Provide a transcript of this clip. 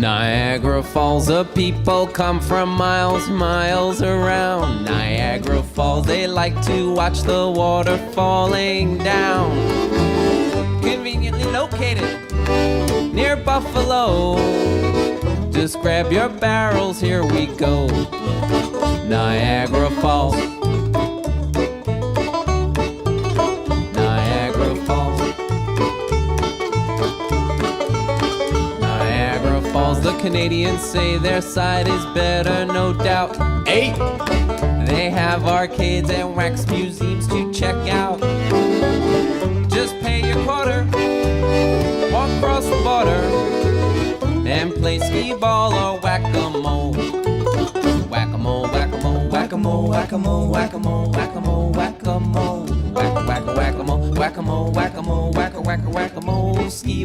Niagara Falls, the people come from miles, miles around. Niagara Falls, they like to watch the water falling down. Conveniently located near Buffalo. Just grab your barrels, here we go. Niagara Falls. Niagara Falls. Niagara Falls, the Canadians say their side is better, no doubt. 8. They have arcades and wax museums to check out. Just pay your quarter, walk across the border, and play skee-ball or whack-a-mole. Whack-a-mole, whack-a-mole, whack-a-mole, whack-a-mole, whack-a-mole, whack-a-mole, whack-a-mole, whack-a-whack-a-whack-a-mole, whack-a-mole, whack-a-mole, whack-a-whack-a-whack-a-mole, skee-ball.